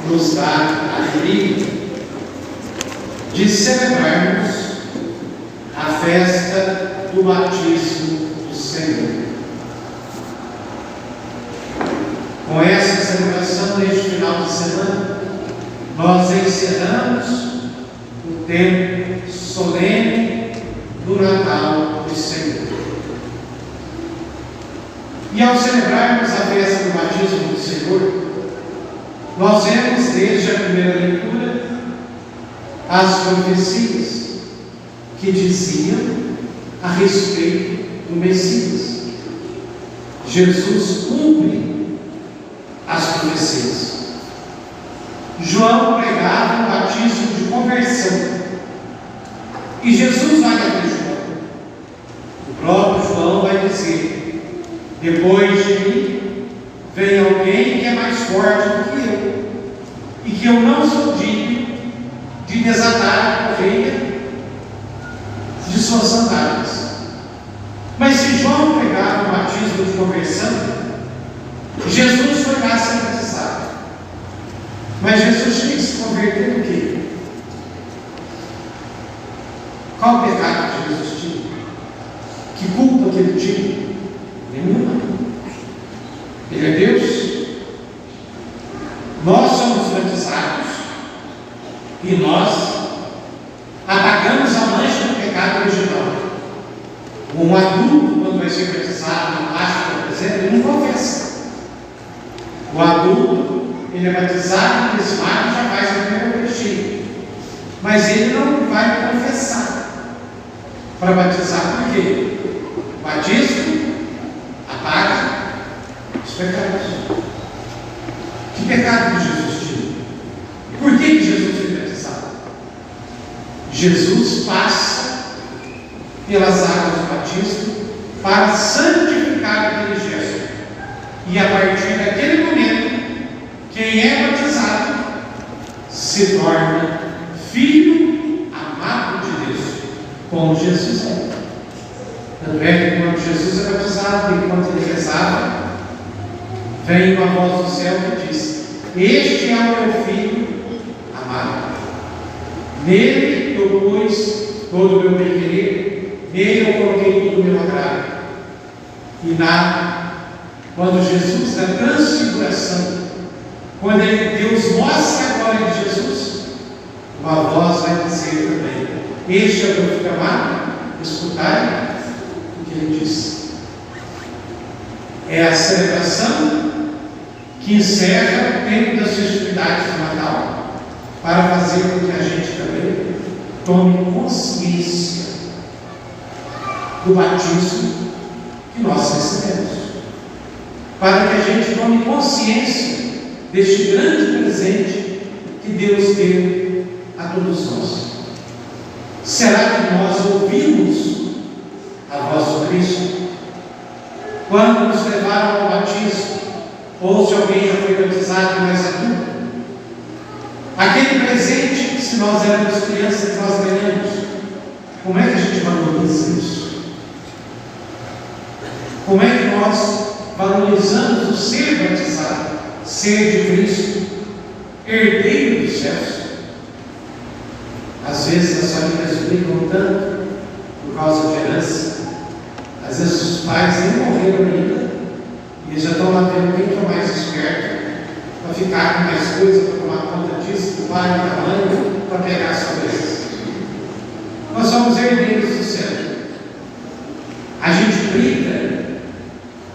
nos dá a alegria de celebrarmos a festa do batismo do Senhor. Com essa celebração neste final de semana, nós encerramos o tempo solene do Natal do Senhor. E ao celebrarmos a festa do batismo do Senhor, nós vemos desde a primeira leitura as profecias que diziam a respeito do Messias. Jesus cumpre as profecias. João pregava um batismo de conversão. E Jesus vai até João. O próprio João vai dizer: depois de mim vem alguém que é mais forte do que eu, e que eu não sou digno de desatar a correia de suas sandálias. Mas se João pregava o batismo de conversão, Jesus foi lá ser batizado. Mas Jesus tinha que se converter no quê? Qual o pecado que Jesus tinha? Que culpa que ele tinha? Nenhuma. Ele é Deus. Nós somos batizados e nós apagamos a mancha do pecado original. Um adulto, quando vai ser batizado no plástico, por exemplo, ele não confessa. O adulto, ele é batizado, crismado e já faz a primeira vestir. Mas ele não vai confessar para batizar, por quê? O batismo apaga os pecados. Que pecado que Jesus tinha? Por que Jesus foi batizado? Jesus passa pelas águas do batismo para santificar aquele gesto. E a partir daquele momento, quem é batizado se torna filho amado de Deus, como Jesus é. Tanto é que quando Jesus é batizado, enquanto ele rezava, vem uma voz do céu que diz: este é o meu filho amado. Nele eu pus todo o meu bem-querer, nele eu coloquei todo o meu agrado. E nada, quando Jesus, na transfiguração, quando Deus mostra a glória de Jesus, uma voz vai dizer também: este é o meu filho amado, escutai o que ele diz. É a celebração que encerra o tempo das festividades do Natal, para fazer com que a gente também tome consciência do batismo que nós recebemos, para que a gente tome consciência deste grande presente que Deus deu a todos nós. Será que nós ouvimos a voz do Cristo? Quando nos levaram ao batismo, ou se alguém já foi batizado mais adulto, aquele presente, se nós éramos crianças, nós ganhamos, como é que a gente valoriza isso? Como é que nós valorizamos o ser batizado, ser de Cristo, herdeiro dos céus? Às vezes as famílias brigam tanto por causa de herança. Às vezes os pais nem morreram ainda e eles já estão lá vendo quem é mais esperto para ficar com mais coisa, para tomar conta disso, do pai e da mãe, para pegar a sua herança. Nós somos herdeiros do céu. A gente briga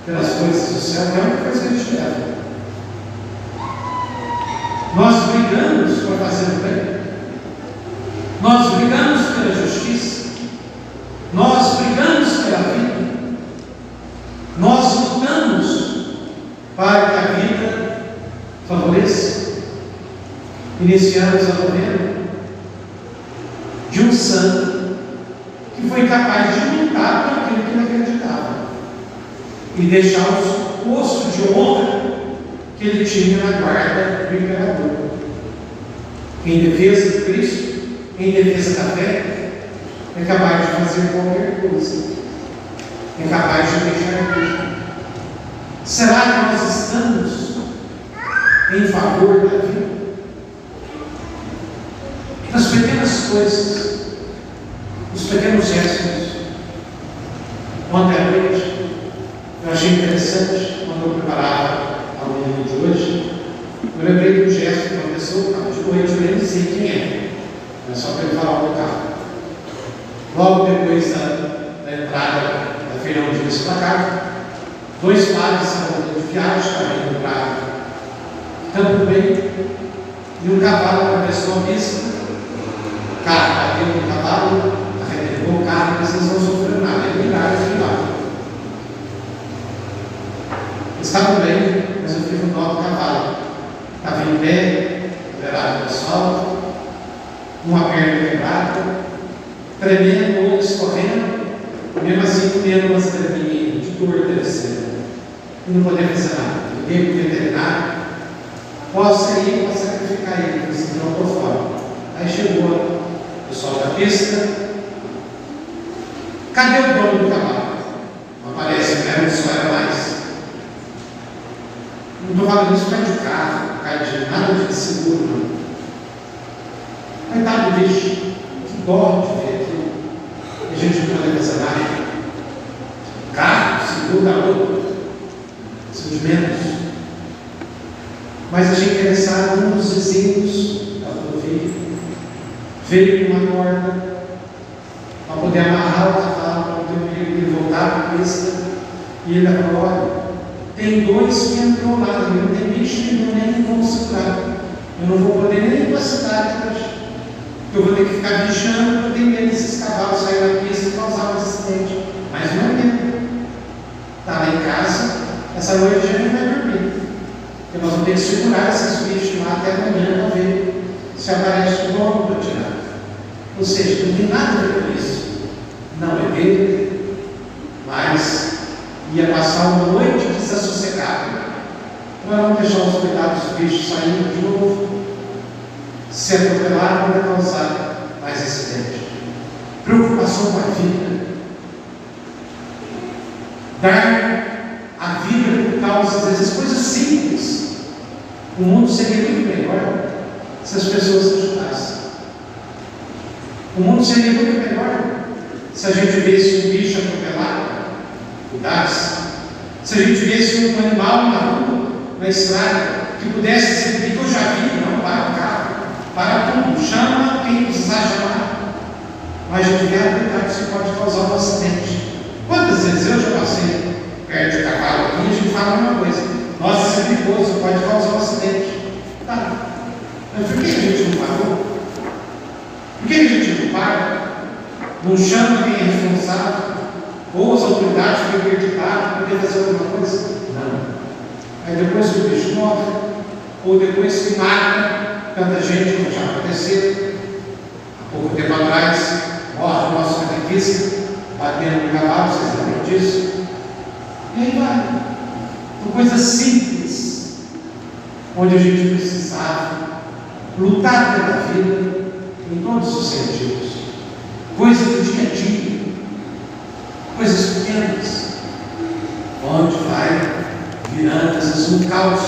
pelas coisas do céu, não é uma coisa que a gente leva. Nós brigamos para fazer o bem. Nós brigamos pela justiça. Nós brigamos pela vida. Nós lutamos para que a vida favoreça. Iniciamos a novena de um santo que foi capaz de lutar por aquilo que ele acreditava e deixar o posto de honra que ele tinha na guarda do imperador. Em defesa de Cristo, em defesa da fé, é capaz de fazer qualquer coisa, é capaz de deixar tudo. Será que nós estamos em favor da vida? coisas, os pequenos gestos. Ontem à noite, eu achei interessante, quando eu preparava a manhã de hoje, eu lembrei de um gesto que uma pessoa estava de noite, eu nem sei quem é, mas só para ele falar o carro. Logo depois da entrada da feirão de Cristo para cá, 2 padres estavam de viagem, estavam indo para Campo Bem, e um cavalo atravessou a pista, o carro bateu no cavalo, arrebentou o carro, mas eles não sofreram nada, eles ligaram e ficaram. Estavam bem, mas eu fiz um dó do cavalo. Estava em pé, liberado do sol, uma perna quebrada, tremendo, olho escorrendo, mesmo assim comendo umas graminhas de dor descendo. E não podia fazer nada. Liguei para o veterinário, posso ir para sacrificar ele, porque senão eu estou fora. Aí chegou o pessoal da pista, cadê o dono do cavalo? Não aparece, não era mais. Não estou falando isso, não é de carro, de nada de seguro, não. Coitado do bicho, que dó de ver aquilo. E a gente não pode fazer nada. Carro, seguro da outra, seus menos. Mas achei interessado um dos vizinhos da rodovia veio com uma corda para poder amarrar o cavalo, para poder ele voltar para a pista. E ele falou: olha, tem 2 que entrou lá, não tem bicho nenhum, nem como segurar. Eu não vou poder nem ir para a cidade hoje. Eu vou ter que ficar vigiando, eu tenho medo desses cavalos saírem da pista e causar um acidente. Mas não é medo. Está lá em casa, essa noite a gente não vai dormir. Porque nós vamos ter que segurar esses bichos lá até amanhã para ver se aparece o dono para tirar. Ou seja, não tem nada a ver com isso. Não é dele, mas ia passar uma noite desassossegada para não deixar os cuidados dos bichos saindo de novo, se atropelar para causar mais acidente. Preocupação com a vida. Dar a vida por causa, às vezes, coisas simples. O mundo seria muito melhor se as pessoas ajudassem. O mundo seria muito melhor se a gente visse um bicho atropelado, cuidasse. Se a gente visse um animal na rua, na estrada, que pudesse dizer: que eu já vi, não, para o carro, para tudo, chama quem precisar chamar. Mas a gente vê a verdade que isso pode causar um acidente. Quantas vezes eu já passei perto de cavalo aqui e a gente fala a mesma coisa: nossa, isso é perigoso, pode causar um acidente. Tá, mas por que a gente não parou? Por que a gente não para? Não chama quem é responsável? Ou as autoridades ficam acreditadas para poder fazer alguma coisa? Não. Aí depois que o bicho morre, ou depois que mata tanta gente, como já aconteceu, há pouco tempo atrás, morre o nosso catequista, batendo no cavalo, vocês lembram disso? E aí vai. São coisas simples, onde a gente precisava lutar pela vida em todos os sentidos. Coisas do dia a dia, coisas pequenas, onde vai virando às vezes um caos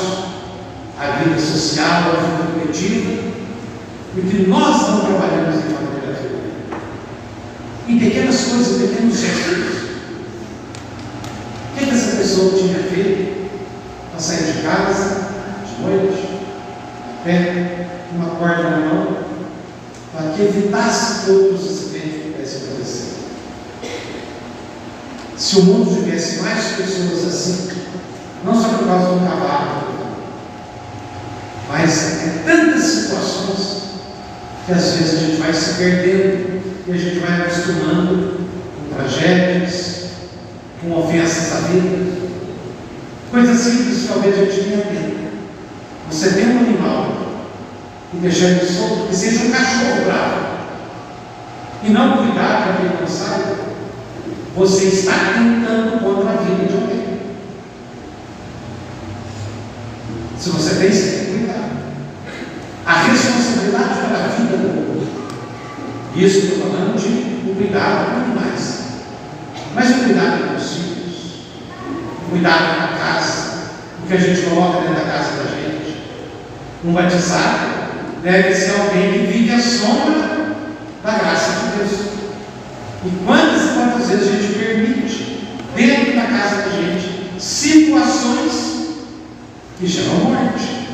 a vida social, a vida coletiva, porque nós não trabalhamos em favor da vida. Em pequenas coisas, pequenos gestos. O que essa pessoa tinha feito para sair de casa, de noite, a pé, uma corda na mão, para que evitasse que outros acidentes pudessem acontecer? Se o mundo tivesse mais pessoas assim, não só por causa do cavalo, mas é tantas situações que às vezes a gente vai se perdendo e a gente vai acostumando com tragédias, com ofensas à vida, coisas simples que talvez a gente nem atenda. Você tem um animal e deixar ele solto, que seja um cachorro bravo, e não cuidar para que ele não saia, você está tentando contra a vida de alguém. Se você tem, você tem que cuidar. A responsabilidade pela vida do outro. Isso estou falando de um cuidado com animais. Mas o cuidado com os filhos, o cuidado com a casa, o que a gente coloca dentro da casa da gente. Um batizado deve ser alguém que vive à sombra da graça de Deus. E quantas vezes a gente permite, dentro da casa da gente, situações que geram morte,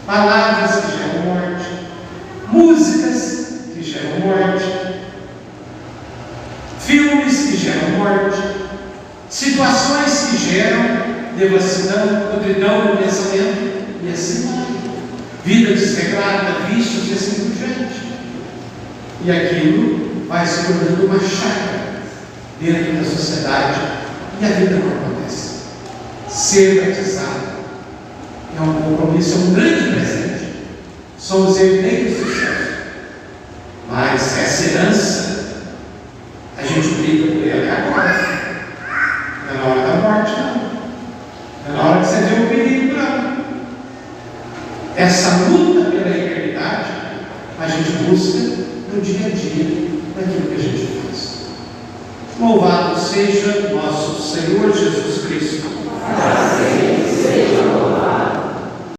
palavras que geram morte, músicas que geram morte, filmes que geram morte, situações que geram devassidão, podridão no pensamento, e assim vai. Vida desregrada, vícios e assim por diante. E aquilo vai se tornando uma chaga dentro da sociedade e a vida não acontece. Ser batizado é um compromisso, é um grande presente. Somos herdeiros do céu. Mas essa herança, a gente briga por ela agora. Não é na hora da morte, não. Não é na hora que você vê o perigo, não. Essa luta pela eternidade, a gente busca no dia a dia, naquilo que a gente faz. Louvado seja nosso Senhor Jesus Cristo.